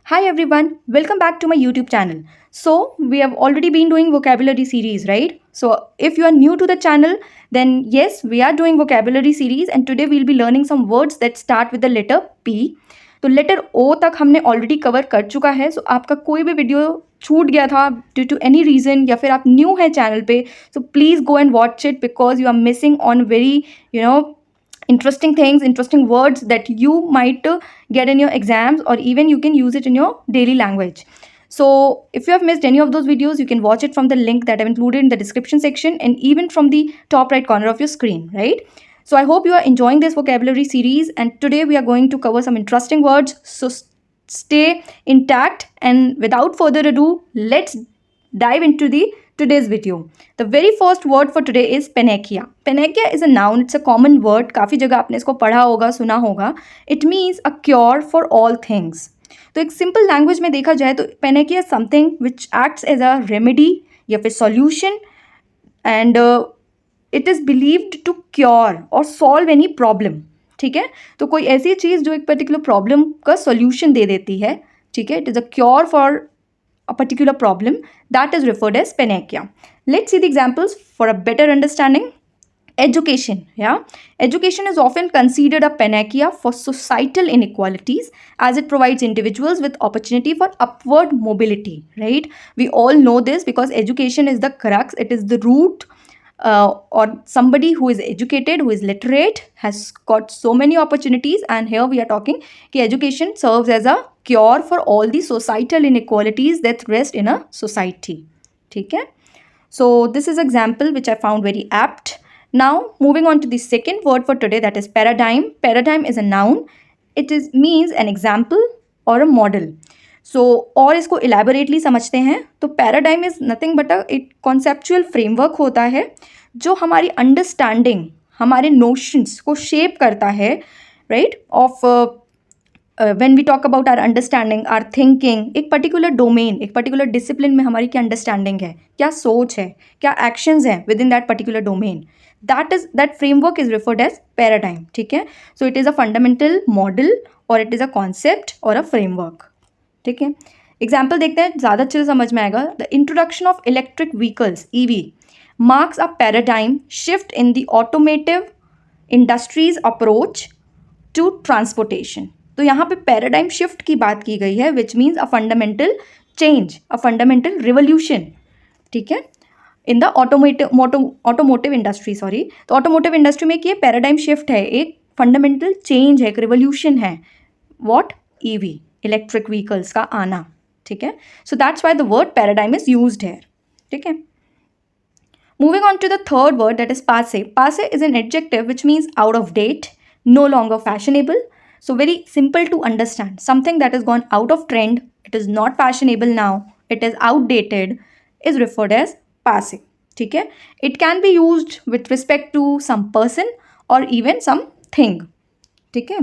Hi everyone, welcome back to my YouTube channel. So, we have already been doing vocabulary series, right? So, if you are new to the channel, then yes, we are doing vocabulary series and today we'll be learning some words that start with the letter P. तो letter ओ तक हमने already cover कर चुका है. सो आपका कोई भी video छूट गया था ड्यू टू एनी रीज़न या फिर आप न्यू हैं चैनल पे, so please go and watch it because you are missing on very interesting things, interesting words that you might get in your exams, or even you can use it in your daily language. So if you have missed any of those videos, you can watch it from the link that I've included in the description section and even from the top right corner of your screen, right? So I hope you are enjoying this vocabulary series, and today we are going to cover some interesting words. So stay intact, and without further ado, let's dive into the today's video. The very first word for today is Panacea. Panacea is a noun. It's a common word. काफ़ी जगह आपने इसको पढ़ा होगा, सुना होगा. It means a cure for all things. तो एक सिंपल लैंग्वेज में देखा जाए तो Panacea is something which acts as a remedy या फिर solution, and it is believed to cure or solve any problem. ठीक है, तो कोई ऐसी चीज़ जो एक पर्टिकुलर प्रॉब्लम का सॉल्यूशन दे देती है. ठीक है, it is a cure for a particular problem, that is referred as Panacea. Let's see the examples for a better understanding. Education. Yeah, education is often considered a panacea for societal inequalities as it provides individuals with opportunity for upward mobility, right? We all know this because education is the crux, it is the root, or somebody who is educated, who is literate, has got so many opportunities. And here we are talking कि education serves as a cure for all the societal inequalities that rest in a society. ठीक है, so this is example which I found very apt. Now moving on to the second word for today, that is paradigm. Paradigm is a noun. It is means an example or a model. सो और इसको elaborately समझते हैं तो paradigm is nothing but एक conceptual framework होता है जो हमारी अंडरस्टैंडिंग, हमारे नोशंस को शेप करता है, right, of when we talk about our understanding, our thinking. एक पर्टिकुलर डोमेन, एक पर्टिकुलर डिसिप्लिन में हमारी क्या अंडरस्टैंडिंग है, क्या सोच है, क्या एक्शंस हैं within that particular domain, that framework is referred as paradigm. ठीक है, so it is a fundamental model और इट इज़ अ कॉन्सेप्ट और अ फ्रेमवर्क. ठीक है, एग्जाम्पल देखते हैं, ज़्यादा अच्छे से समझ में आएगा. The introduction of electric vehicles EV marks a paradigm shift in the automotive industries approach to transportation. तो यहाँ पे पैराडाइम शिफ्ट की बात की गई है which means a fundamental change, a fundamental revolution. ठीक है, in the automotive industry, sorry, तो ऑटोमोटिव इंडस्ट्री में कि पैराडाइम शिफ्ट है, एक फंडामेंटल चेंज है, एक रिवोल्यूशन है. वॉट? EV, इलेक्ट्रिक व्हीकल्स का आना. ठीक है, so that's why the word paradigm is used here. ठीक है, moving on to the third word, that is passe. Passe is an adjective which means out of date, no longer fashionable. So very simple to understand, something that has gone out of trend, it is not fashionable now, it is outdated, is referred as passé. ठीक है, it can be used with respect to some person or even some thing. ठीक है,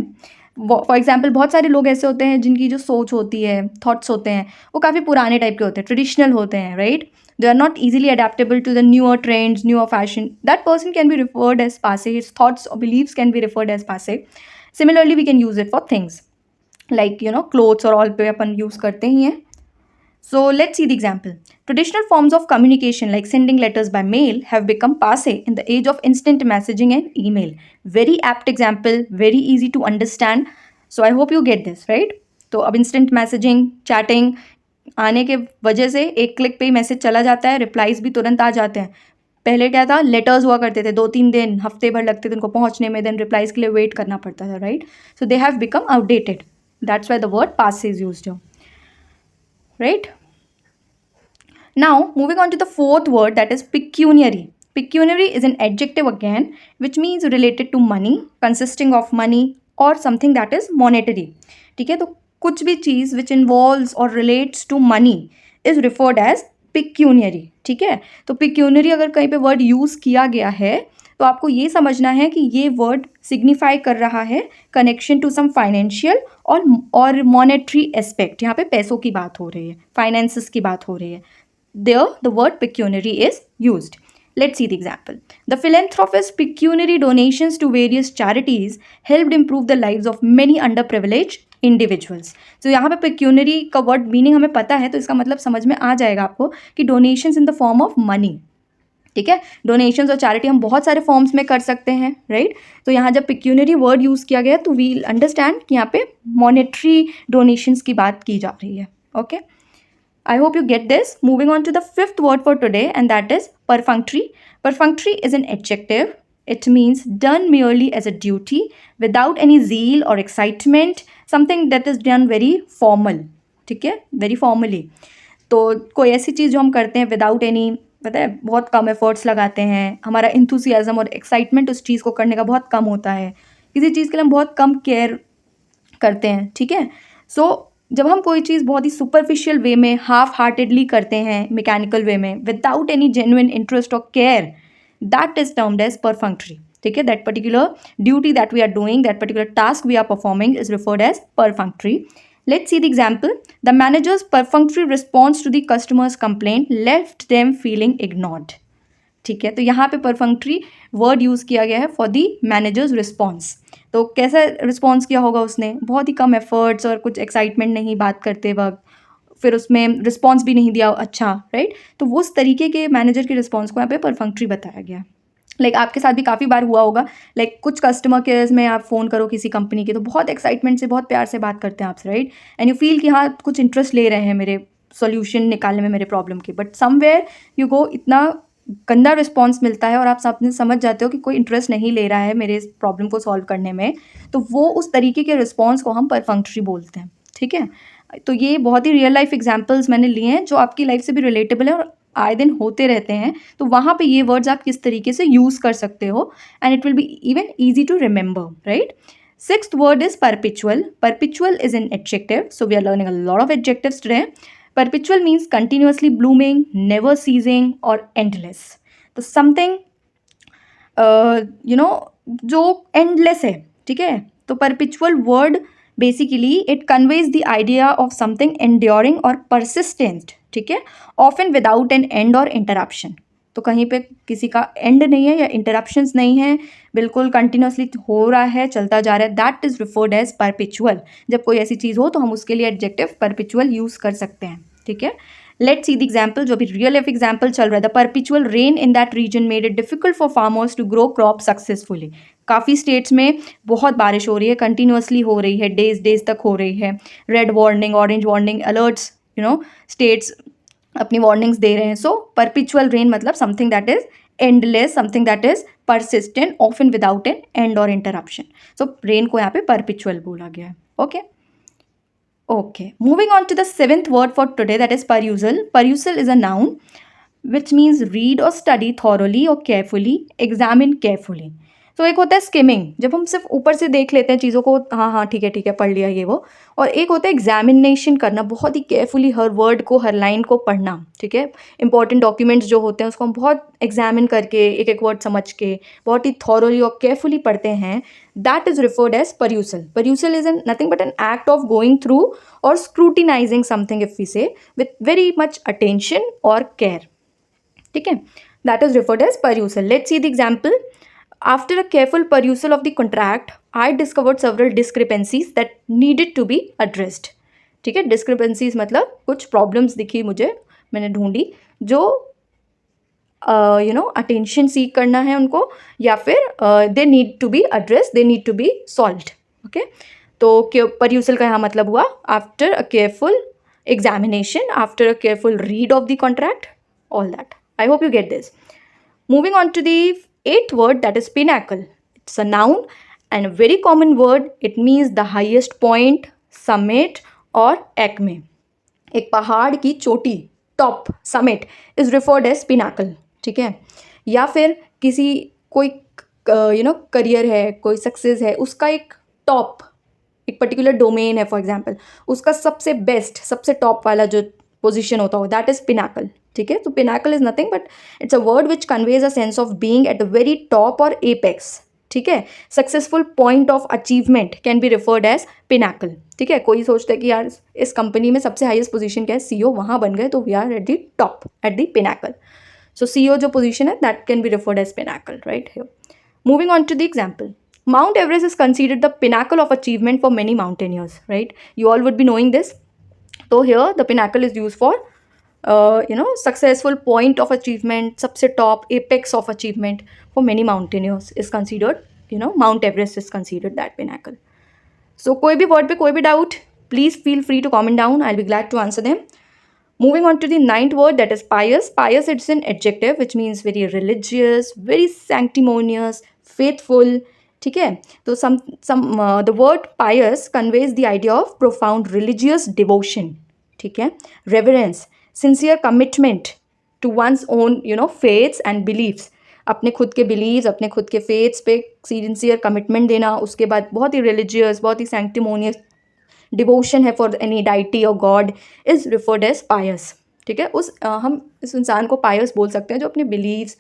for example बहुत सारे लोग ऐसे होते हैं जिनकी जो सोच होती है, थॉट्स होते हैं, वो काफ़ी पुराने टाइप के होते हैं, ट्रेडिशनल होते हैं, right. They are not easily adaptable to the newer trends, newer fashion. That person can be referred as passe, his thoughts और believes can be referred as passe. Similarly, we can use it for things like, clothes और all पे अपन use करते ही हैं. So let's see the example. Traditional forms of communication like sending letters by mail have become passé in the age of instant messaging and email. Very apt example, very easy to understand. So I hope you get this, right? तो अब instant messaging, chatting आने के वजह से एक click पे ही message चला जाता है, रिप्लाईज भी तुरंत आ जाते हैं. पहले क्या था, लेटर्स हुआ करते थे, 2-3 दिन, हफ्ते भर लगते थे उनको पहुंचने में, देन रिप्लाईज के लिए वेट करना पड़ता था, right. So they have become outdated, that's why the word passé is used, right. Now moving on to the fourth word, that is pecuniary. Pecuniary is an adjective again which means related to money, consisting of money or something that is monetary. ठीक है, तो कुछ भी चीज़ which involves or relates to money is referred as pecuniary. ठीक है, तो पिक्यूनियरी अगर कहीं पे वर्ड यूज़ किया गया है तो आपको ये समझना है कि ये वर्ड सिग्निफाई कर रहा है कनेक्शन टू सम फाइनेंशियल और मॉनेटरी एस्पेक्ट. यहाँ पे पैसों की बात हो रही है, फाइनेंसेस की बात हो रही है. There the word pecuniary is used. Let's see the example. The philanthropist's pecuniary donations to various charities helped improve the lives of many underprivileged individuals. तो यहाँ पे पेक्यूनरी का वर्ड मीनिंग हमें पता है, तो इसका मतलब समझ में आ जाएगा आपको कि donations in the form of money. ठीक है, डोनेशंस और चैरिटी हम बहुत सारे फॉर्म्स में कर सकते हैं, राइट। तो यहाँ जब पिक्यूनरी वर्ड यूज़ किया गया तो वी अंडरस्टैंड कि यहाँ पे मॉनेटरी डोनेशंस की बात की जा रही है। Okay, I hope you get this. Moving on to the fifth word for today, and that is perfunctory. Perfunctory is an adjective. It means done merely as a duty without any zeal or excitement, something that is done very formal. ठीक है, very formally. तो कोई ऐसी चीज़ जो हम करते हैं without any, पता है, बहुत कम एफर्ट्स लगाते हैं, हमारा इंथुसियाज्म और एक्साइटमेंट उस चीज़ को करने का बहुत कम होता है, किसी चीज़ के लिए हम बहुत कम केयर करते हैं। ठीक है, सो जब हम कोई चीज़ बहुत ही सुपरफिशियल वे में, हाफ हार्टेडली करते हैं, मैकेनिकल वे में, विदाउट एनी जेन्युइन इंटरेस्ट और care, that is termed as perfunctory. ठीक है, that particular duty that we are doing, that particular task we are performing is referred as perfunctory. Let's see the example. The manager's perfunctory response to the customer's complaint left them feeling ignored. ठीक है, तो यहाँ पे परफंक्टरी word use किया गया है for the managers response. तो कैसा रिस्पॉन्स किया होगा उसने, बहुत ही कम एफर्ट्स और कुछ एक्साइटमेंट नहीं बात करते वक्त, फिर उसमें रिस्पॉन्स भी नहीं दिया अच्छा, राइट. तो वो उस तरीके के मैनेजर के रिस्पॉन्स को यहाँ पे परफंक्टरी बताया गया. लाइक आपके साथ भी काफ़ी बार हुआ होगा, लाइक कुछ कस्टमर केयर्स में आप फ़ोन करो किसी कंपनी के, तो बहुत एक्साइटमेंट से, बहुत प्यार से बात करते हैं आपसे, राइट. एंड यू फील कि हाँ कुछ इंटरेस्ट ले रहे हैं मेरे सॉल्यूशन निकालने में, मेरे प्रॉब्लम के, बट समवेयर यू गो इतना गंदा रिस्पॉन्स मिलता है और आप समझ जाते हो कि कोई इंटरेस्ट नहीं ले रहा है मेरे इस प्रॉब्लम को सॉल्व करने में, तो वो उस तरीके के रिस्पॉन्स को हम परफंक्टरी बोलते हैं. ठीक है, तो ये बहुत ही रियल लाइफ एग्जाम्पल्स मैंने लिए हैं जो आपकी लाइफ से भी रिलेटेबल है और आए दिन होते रहते हैं. तो वहाँ पे ये वर्ड्स आप किस तरीके से यूज़ कर सकते हो, and it will be even easy to remember, right. Sixth word is perpetual. Perpetual is an adjective, so we are learning a lot of adjectives today. Perpetual means continuously blooming, never ceasing or endless. तो something जो endless है, ठीक है. तो perpetual word basically it conveys the idea of something enduring or persistent, ठीक है, often without an end or interruption. तो कहीं पे किसी का एंड नहीं है या इंटरप्शंस नहीं है, बिल्कुल कंटिन्यूसली हो रहा है, चलता जा रहा है, that is referred as perpetual. जब कोई ऐसी चीज़ हो तो हम उसके लिए एडजेक्टिव परपिचुअल यूज़ कर सकते हैं. ठीक है, लेट्स सी द एग्जाम्पल. जो भी रियल लाइफ एग्जाम्पल चल रहा है, the perpetual rain in that region made it difficult for farmers to grow crop successfully. काफ़ी स्टेट्स में बहुत बारिश हो रही है, कंटिन्यूसली हो रही है, डेज तक हो रही है. Red warning, orange warning, alerts, states अपनी वार्निंग्स दे रहे हैं. सो परपिचुअल रेन मतलब something that is endless, something that is persistent, often without an end or interruption. So rain को यहाँ पे perpetual बोला गया है. Okay, moving on to the seventh word for today, that is perusal. Perusal is a noun which means read or study thoroughly or carefully, examine carefully. तो एक होता है स्किमिंग, जब हम सिर्फ ऊपर से देख लेते हैं चीज़ों को, हाँ ठीक है पढ़ लिया ये वो. और एक होता है एग्जामिनेशन करना, बहुत ही केयरफुली हर वर्ड को, हर लाइन को पढ़ना. ठीक है, इंपॉर्टेंट डॉक्यूमेंट्स जो होते हैं उसको हम बहुत एग्जामिन करके, एक एक वर्ड समझ के बहुत ही थॉरोली और केयरफुली पढ़ते हैं. That is referred as perusal. Perusal is nothing but an act of going through or scrutinizing something, if we say, with very much attention or care. ठीक है, that is referred as perusal. Let's see the example. After a careful perusal of the contract, I discovered several discrepancies that needed to be addressed. ठीक है, discrepancies मतलब कुछ problems दिखी मुझे, मैंने ढूंढी, जो attention seek करना है उनको, या फिर they need to be addressed, they need to be solved. Okay, तो perusal का यहाँ मतलब हुआ after a careful examination, after a careful read of the contract, all that. I hope you get this. Moving on to the eighth word, that is pinnacle. It's a noun and a very common word. It means the highest point, summit or acme. एक पहाड़ की चोटी, top, summit is referred as pinnacle. ठीक है, या फिर किसी कोई करियर है, कोई सक्सेस है, उसका एक टॉप, एक पर्टिकुलर डोमेन है फॉर एग्जाम्पल, उसका सबसे बेस्ट, सबसे टॉप वाला जो पोजिशन होता हो, दैट इज पिनाकल. ठीक है, तो pinnacle is nothing but it's a word which conveys a sense of being at the very top और एपेक्स. ठीक है, successful point of achievement can be referred as pinnacle. ठीक है, कोई सोचता है कि यार इस कंपनी में सबसे हाईएस्ट पोजीशन क्या है, CEO, वहाँ बन गए तो we are at the top, at the pinnacle. So CEO जो पोजीशन है that can be referred as pinnacle, right. Moving on to the example. Mount Everest is considered the pinnacle of achievement for many mountaineers, right? You all would be knowing this. So here the pinnacle is used for successful point of achievement, सबसे top apex of achievement for many mountaineers is considered, Mount Everest is considered that pinnacle. So कोई भी word पे कोई भी doubt, please feel free to comment down. I'll be glad to answer them. Moving on to the ninth word, that is pious. Pious, it's an adjective which means very religious, very sanctimonious, faithful. ठीक है, तो the word pious conveys the idea of profound religious devotion. ठीक है, reverence, sincere commitment to one's own faiths and beliefs. अपने खुद के beliefs, अपने खुद के फेथ्स पे सिंसियर कमिटमेंट देना, उसके बाद बहुत ही रिलीजियस, बहुत ही सैंक्टिमोनियस डिवोशन है फॉर एनी डाइटी और गॉड इज रिफर्ड एज पायस. ठीक है, हम इस इंसान को पायस बोल सकते हैं जो अपने बिलीव्स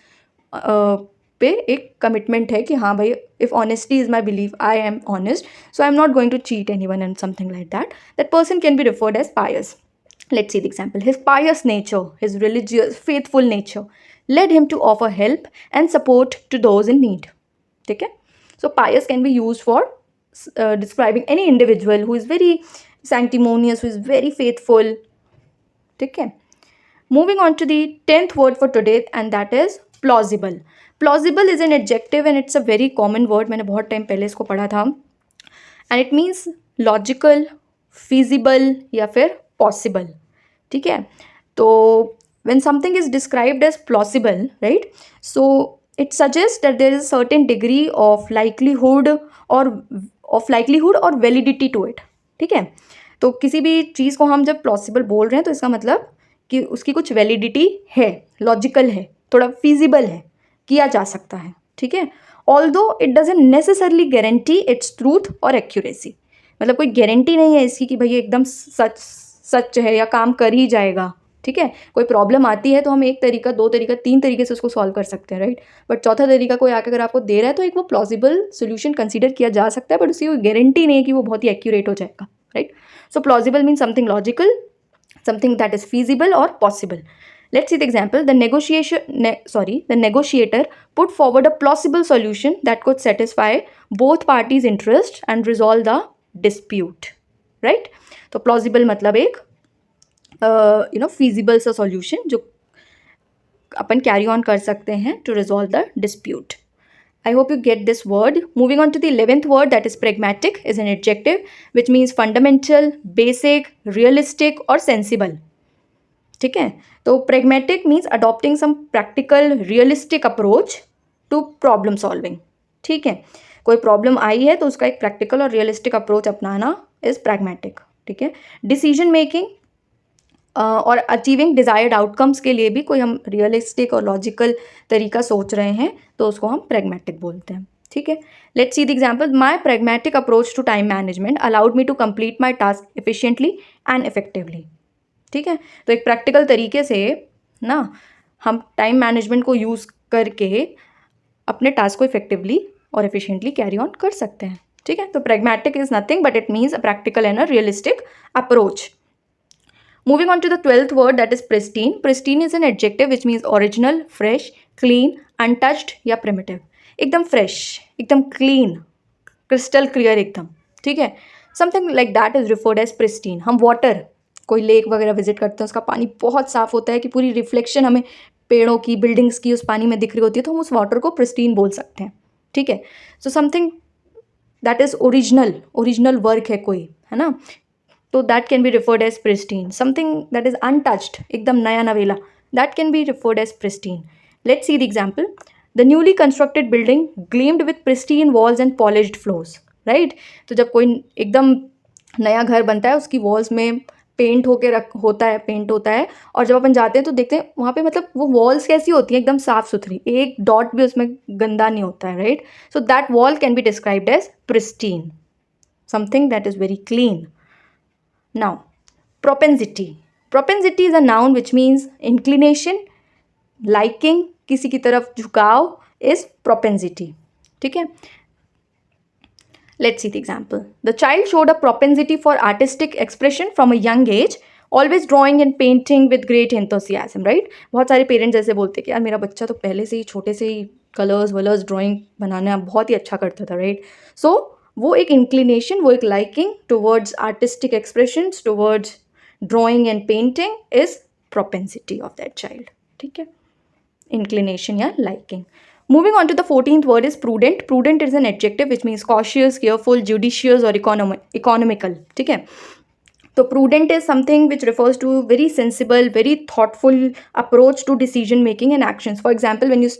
पे एक कमिटमेंट है कि हाँ भाई, if honesty is my believe, I am honest, so I am not going to cheat anyone and something like that person can be referred as pious. Let's see the example. His pious nature, his religious, faithful nature led him to offer help and support to those in need. Okay? So pious can be used for describing any individual who is very sanctimonious, who is very faithful. Okay? Moving on to the 10th word for today, and that is plausible. Plausible is an adjective and it's a very common word. मैंने बहुत time पहले इसको पढ़ा था. And it means logical, feasible या फिर possible. ठीक है, तो when something is described as plausible, right, so it suggests that there is a certain degree of likelihood or validity to it. ठीक है, तो किसी भी चीज़ को हम जब plausible बोल रहे हैं तो इसका मतलब कि उसकी कुछ वैलिडिटी है, लॉजिकल है, थोड़ा फीजिबल है, किया जा सकता है. ठीक है, although it doesn't necessarily guarantee its truth और एक्यूरेसी. मतलब कोई गारंटी नहीं है इसकी कि भाई एकदम सच है या काम कर ही जाएगा. ठीक है, कोई प्रॉब्लम आती है तो हम एक तरीका, दो तरीका, तीन तरीके से उसको सॉल्व कर सकते हैं, राइट. बट चौथा तरीका कोई आकर अगर आपको दे रहा है तो एक वो प्लॉजिबल सोल्यूशन कंसीडर किया जा सकता है, बट उसकी कोई गारंटी नहीं है कि वो बहुत ही एक्यूरेट हो जाएगा, right. So plausible mean something logical, something that is feasible or possible. Let's see the example. The negotiator put forward a plausible solution that could satisfy both parties' interest and resolve the dispute. Right? तो plausible मतलब एक feasible सा solution जो अपन carry on कर सकते हैं to resolve the dispute. I hope you get this word. Moving on to the 11th word, that is pragmatic, is an adjective which means fundamental, basic, realistic or sensible. ठीक है, तो pragmatic means adopting some practical, realistic approach to problem solving. ठीक है, कोई problem आई है तो उसका एक प्रैक्टिकल और रियलिस्टिक अप्रोच अपनाना इज pragmatic. ठीक है, डिसीजन मेकिंग और अचीविंग डिज़ायर्ड आउटकम्स के लिए भी कोई हम रियलिस्टिक और लॉजिकल तरीका सोच रहे हैं तो उसको हम प्रैग्मेटिक बोलते हैं. ठीक है, let's see the example. My pragmatic approach to time management allowed me to complete my task efficiently and effectively. ठीक है, तो एक प्रैक्टिकल तरीके से ना हम टाइम मैनेजमेंट को यूज़ करके अपने टास्क को इफेक्टिवली और एफिशिएंटली कैरी ऑन कर सकते हैं. ठीक है, तो pragmatic is nothing but it means a practical and a realistic approach. Moving on to the 12th word, that is pristine. Pristine is an adjective which means original, fresh, clean, untouched या primitive. एकदम fresh, एकदम clean, crystal clear एकदम. ठीक है, something like that is referred as pristine. हम water, कोई lake वगैरह visit करते हैं, उसका पानी बहुत साफ़ होता है कि पूरी रिफ्लेक्शन हमें पेड़ों की, बिल्डिंग्स की उस पानी में दिख रही होती है, तो हम उस वाटर को प्रिस्टीन बोल सकते हैं. ठीक है, so something that is original work है कोई, है ना, तो that can be referred as pristine. Something that is untouched, एकदम नया नवेला, that can be referred as pristine. Let's see the example. The newly constructed building gleamed with pristine walls and polished floors. Right, तो जब कोई एकदम नया घर बनता है उसकी वॉल्स में पेंट होता है और जब अपन जाते हैं तो देखते हैं वहाँ पे मतलब वो वॉल्स कैसी होती हैं, एकदम साफ़ सुथरी, एक डॉट भी उसमें गंदा नहीं होता है. Right, so that wall can be described as pristine, something that is very clean. Now, propensity. Propensity is a noun which means inclination, liking, किसी की तरफ झुकाव is propensity. ठीक है, let's see the example. The child showed a propensity for artistic expression from a young age, always drawing and painting with great enthusiasm. Right? बहुत सारे parents ऐसे बोलते हैं कि यार मेरा बच्चा तो पहले से ही छोटे से ही कलर्स वलर्स ड्राइंग बनाना बहुत ही अच्छा करता था, राइट? सो वो एक इंक्लिनेशन, वो एक liking towards artistic expressions, towards drawing and painting is propensity of that child. ठीक है, inclination या liking. Moving on to the 14th word is prudent. Prudent is an adjective which means cautious, careful, judicious or economical. ठीक है, तो prudent is something which refers to very sensible, very thoughtful approach to decision making and actions. For example, when you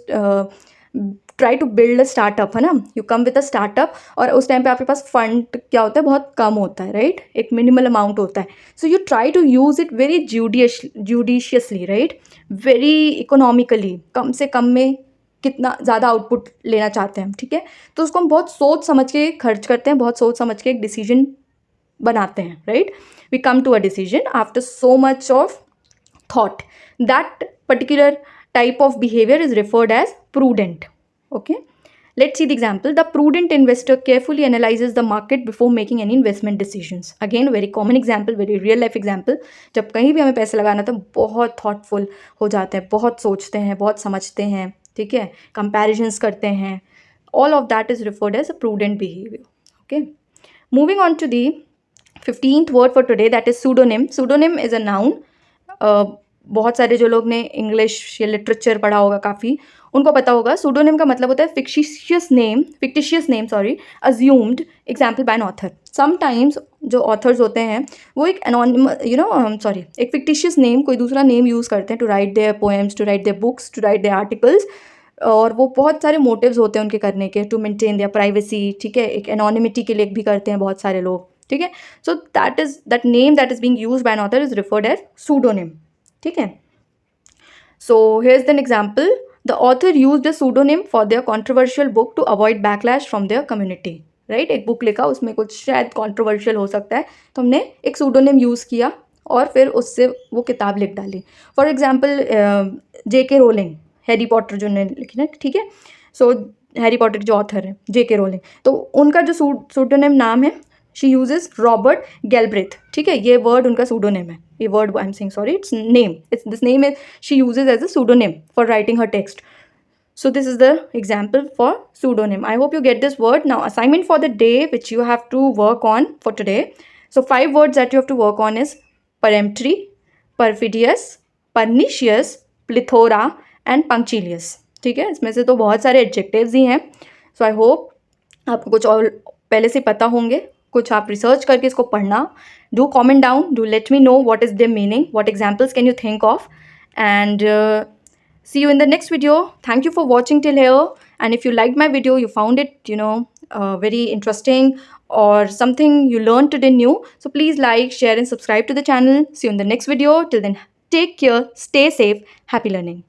try to build a startup, है ना, you come with a startup और उस time पे आपके पास fund क्या होता है, बहुत कम होता है, राइट? एक मिनिमल अमाउंट होता है. So you try to use it very judiciously, right? Very economically, कम से कम में कितना ज़्यादा आउटपुट लेना चाहते हैं हम. ठीक है, तो उसको हम बहुत सोच समझ के खर्च करते हैं, बहुत सोच समझ के एक डिसीजन बनाते हैं, right? We come to a decision after so much of thought. That particular type of behavior is referred as prudent. Okay, let's see the example. The prudent investor carefully analyzes the market before making any investment decisions. Again, very common example, very real life example. जब कहीं भी हमें पैसे लगाना तो बहुत thoughtful हो जाते हैं, बहुत सोचते हैं, बहुत समझते हैं. ठीक है, comparisons करते हैं. All of that is referred as a prudent behavior. Okay, moving on to the 15th word for today, that is pseudonym. Pseudonym is a noun. बहुत सारे जो लोग ने इंग्लिश या लिटरेचर पढ़ा होगा काफ़ी, उनको पता होगा सूडोनिम का मतलब होता है fictitious name assumed example bye an author. Sometimes जो ऑथर्स होते हैं वो एक एनोनिमस एक फिक्टिशियस नेम, कोई दूसरा नेम यूज़ करते हैं to write their poems, to write their books, to write their articles. और वो बहुत सारे मोटिव्स होते हैं उनके करने के, टू मेंटेन देयर प्राइवेसी. ठीक है, एक एनोनिमिटी के लिए भी करते हैं बहुत सारे लोग. ठीक है, so that name that is being used by an author is referred as pseudonym. ठीक है, so here is an example. The author use the pseudonym for their controversial book to avoid backlash from their community. Right, एक book लिखा, उसमें कुछ शायद controversial हो सकता है, तो हमने एक सूडोनिम यूज़ किया और फिर उससे वो किताब लिख डाली. For example J.K. Rolling, Harry Potter जो ने लिखी ना. ठीक है, सो हैरी पॉटर के जो ऑथर हैं J.K. रोलिंग, तो उनका जो सूडोनिम नाम है, शी यूजेस रॉबर्ट गैलब्रेथ. ठीक है, ये वर्ड उनका सूडोनिम है. ये word I am saying sorry, it's name, it's this name is she uses as a pseudonym for writing her text. So this is the example for pseudonym. I hope you get this word. Now assignment for the day which you have to work on for today. So 5 words that you have to work on is peremptory, perfidious, pernicious, plethora and punctilious. ठीक है, इसमें से तो बहुत सारे adjectives ही हैं. So I hope आपको कुछ और पहले से पता होंगे, कुछ आप रिसर्च करके इसको पढ़ना. Do comment down, do let me know what is their meaning, what examples can you think of, and see you in the next video. Thank you for watching till here, and if you liked my video, you found it very interesting or something you learned today new, so please like, share and subscribe to the channel. See you in the next video. Till then, take care, stay safe, happy learning.